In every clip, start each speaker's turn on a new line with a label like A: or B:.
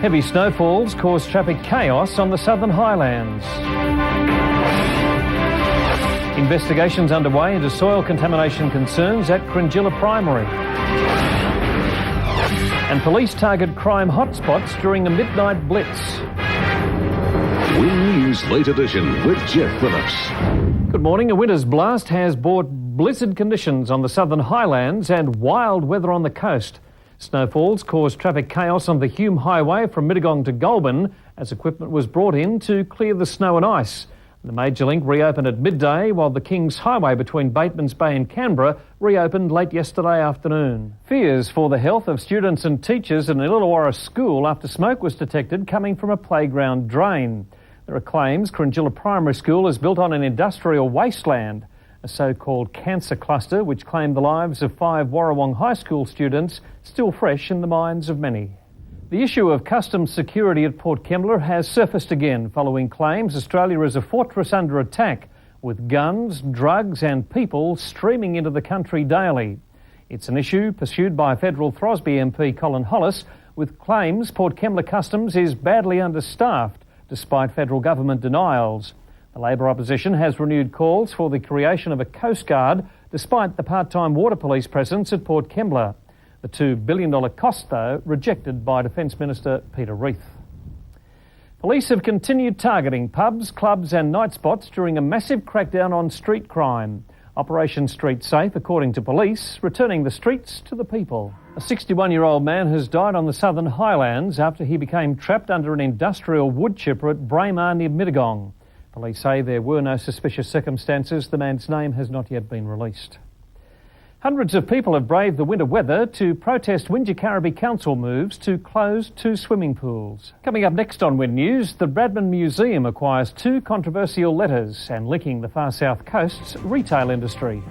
A: Heavy snowfalls caused traffic chaos on the Southern Highlands. Investigations underway into soil contamination concerns at Cringilla Primary. And police target crime hotspots during a midnight blitz.
B: Win News Late Edition with Geoff Phillips.
A: Good morning. A winter's blast has brought blizzard conditions on the Southern Highlands and wild weather on the coast. Snowfalls caused traffic chaos on the Hume Highway from Mittagong to Goulburn as equipment was brought in to clear the snow and ice. The major link reopened at midday, while the Kings Highway between Batemans Bay and Canberra reopened late yesterday afternoon. Fears for the health of students and teachers in Illawarra School after smoke was detected coming from a playground drain. There are claims Cringilla Primary School is built on an industrial wasteland, a so-called cancer cluster which claimed the lives of 5 Warrawong High School students, still fresh in the minds of many. The issue of customs security at Port Kembla has surfaced again following claims Australia is a fortress under attack, with guns, drugs and people streaming into the country daily. It's an issue pursued by federal Throsby MP Colin Hollis, with claims Port Kembla Customs is badly understaffed despite federal government denials. The Labor opposition has renewed calls for the creation of a Coast Guard despite the part-time Water Police presence at Port Kembla. The $2 billion cost, though, rejected by Defence Minister Peter Reith. Police have continued targeting pubs, clubs and night spots during a massive crackdown on street crime. Operation Street Safe, according to police, returning the streets to the people. A 61-year-old man has died on the Southern Highlands after he became trapped under an industrial wood chipper at Braemar near Mittagong. Police say there were no suspicious circumstances. The man's name has not yet been released. Hundreds of people have braved the winter weather to protest Wingecarribee Council moves to close 2 swimming pools. Coming up next on Win News, the Bradman Museum acquires 2 controversial letters and linking the far south coast's retail industry.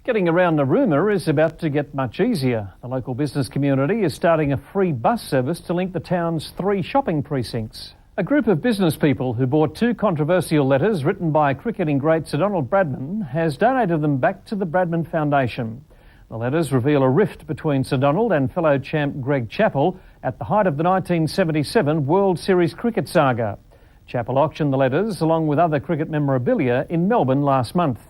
A: Getting around Narooma is about to get much easier. The local business community is starting a free bus service to link the town's 3 shopping precincts. A group of business people who bought 2 controversial letters written by cricketing great Sir Donald Bradman has donated them back to the Bradman Foundation. The letters reveal a rift between Sir Donald and fellow champ Greg Chappell at the height of the 1977 World Series cricket saga. Chappell auctioned the letters along with other cricket memorabilia in Melbourne last month.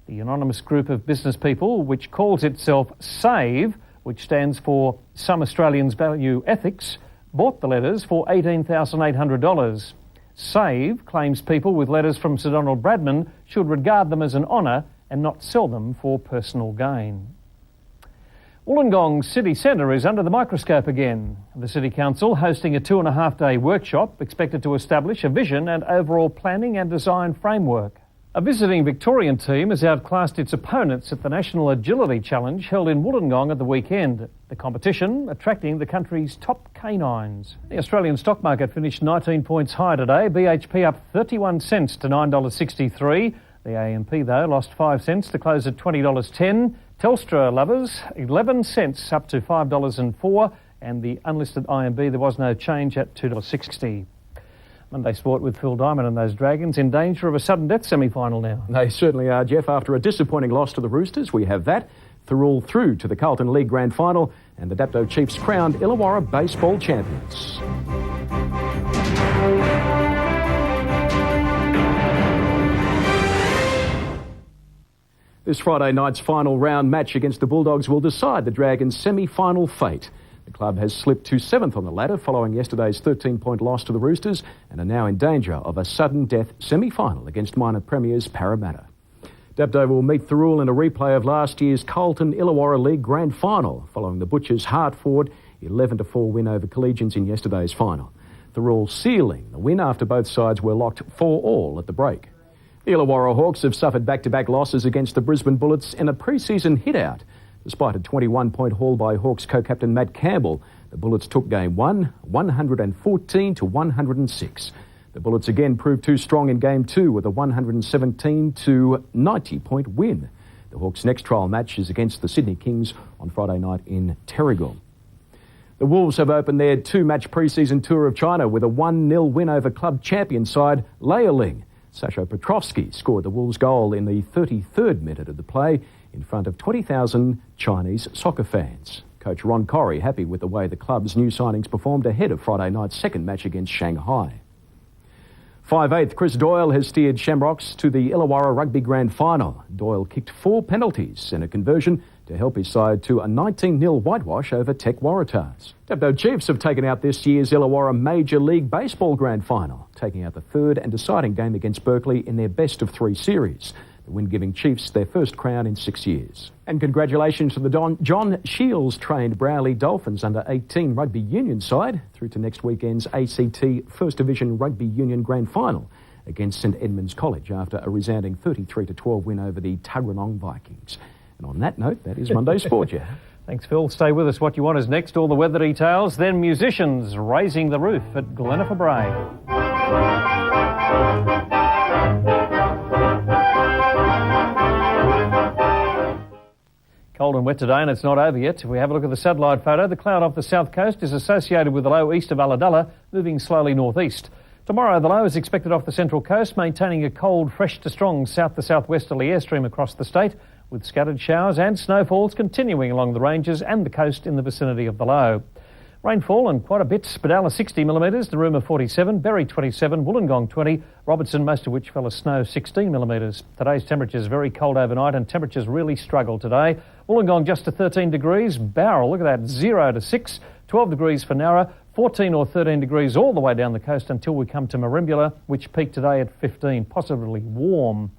A: The anonymous group of business people, which calls itself SAVE, which stands for Some Australians Value Ethics, bought the letters for $18,800. SAVE claims people with letters from Sir Donald Bradman should regard them as an honour and not sell them for personal gain. Wollongong City Centre is under the microscope again. The City Council hosting a 2.5-day workshop expected to establish a vision and overall planning and design framework. A visiting Victorian team has outclassed its opponents at the National Agility Challenge held in Wollongong at the weekend. The competition attracting the country's top canines. The Australian stock market finished 19 points higher today. BHP up 31 cents to $9.63. The AMP, though, lost 5 cents to close at $20.10. Telstra lovers, 11 cents up to $5.04. And the unlisted IMB, there was no change at $2.60. Monday Sport with Phil Diamond and those Dragons in danger of a sudden death semi-final now.
C: They certainly are, Geoff. After a disappointing loss to the Roosters, we have that. Thirroul through to the Carlton League Grand Final, and the Dapto Chiefs crowned Illawarra baseball champions. This Friday night's final round match against the Bulldogs will decide the Dragons' semi-final fate. The club has slipped to 7th on the ladder following yesterday's 13-point loss to the Roosters and are now in danger of a sudden death semi-final against minor premiers Parramatta. Dapto will meet Thirroul in a replay of last year's Carlton Illawarra League Grand Final following the Butchers' hard-fought 11-4 win over Collegians in yesterday's final. Thirroul sealing the win after both sides were locked 4-all at the break. The Illawarra Hawks have suffered back-to-back losses against the Brisbane Bullets in a pre-season hit-out. Despite a 21-point haul by Hawks co-captain Matt Campbell, the Bullets took Game 1, 114 to 106. The Bullets again proved too strong in Game 2 with a 117 to 90-point win. The Hawks' next trial match is against the Sydney Kings on Friday night in Terrigal. The Wolves have opened their 2-match pre-season tour of China with a 1-0 win over club champion side Liaoning. Sasho Petrovsky scored the Wolves' goal in the 33rd minute of the play in front of 20,000 Chinese soccer fans. Coach Ron Corrie happy with the way the club's new signings performed ahead of Friday night's second match against Shanghai. 5/8 Chris Doyle has steered Shamrocks to the Illawarra Rugby Grand Final. Doyle kicked 4 penalties and a conversion to help his side to a 19-0 whitewash over Tech Waratahs. Dapto Chiefs have taken out this year's Illawarra Major League Baseball Grand Final, taking out the third and deciding game against Berkeley in their best-of-3 series. The win giving Chiefs their first crown in 6 years. And congratulations to the John Shields-trained Browley Dolphins under-18 rugby union side through to next weekend's ACT First Division Rugby Union Grand Final against St Edmunds College after a resounding 33-12 win over the Tuggeranong Vikings. And on that note, that is Monday Sport, yeah.
A: Thanks, Phil. Stay with us. What you want is next. All the weather details. Then musicians raising the roof at Glenipha Bray. Cold and wet today, and it's not over yet. If we have a look at the satellite photo, the cloud off the south coast is associated with the low east of Ulladulla, moving slowly northeast. Tomorrow, the low is expected off the central coast, maintaining a cold, fresh to strong south to southwesterly airstream across the state, with scattered showers and snowfalls continuing along the ranges and the coast in the vicinity of the low. Rainfall and quite a bit. Spadala 60 millimetres, Narooma 47, Berry 27, Wollongong 20, Robertson, most of which fell as snow, 16 millimetres. Today's temperatures very cold overnight and temperatures really struggle today. Wollongong just to 13 degrees, Bowral, look at that, 0 to 6, 12 degrees for Narra, 14 or 13 degrees all the way down the coast until we come to Merimbula, which peaked today at 15, possibly warm.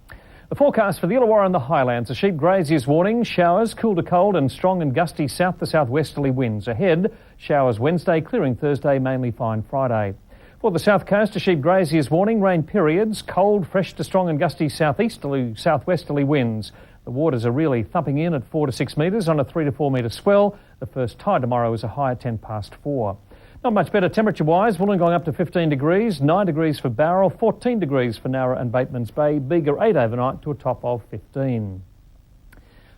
A: The forecast for the Illawarra and the Highlands, a sheep grazier's warning, showers, cool to cold and strong and gusty south to southwesterly winds. Ahead, showers Wednesday, clearing Thursday, mainly fine Friday. For the south coast, a sheep grazier's warning, rain periods, cold, fresh to strong and gusty southeasterly, southwesterly winds. The waters are really thumping in at 4 to 6 metres on a 3 to 4 metre swell. The first tide tomorrow is a high at 10 past 4. Not much better temperature-wise. Wollongong up to 15 degrees, 9 degrees for Bowral, 14 degrees for Narra and Bateman's Bay, Bega 8 overnight to a top of 15.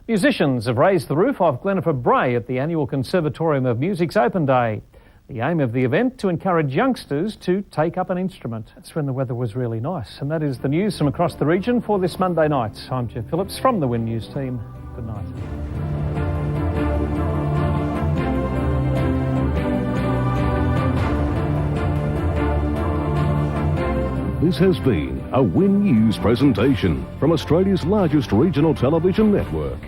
A: Musicians have raised the roof off Glenipha Bray at the annual Conservatorium of Music's Open Day. The aim of the event to encourage youngsters to take up an instrument. That's when the weather was really nice. And that is the news from across the region for this Monday night. I'm Geoff Phillips from the Win News team. Good night.
B: This has been a Win News presentation from Australia's largest regional television network.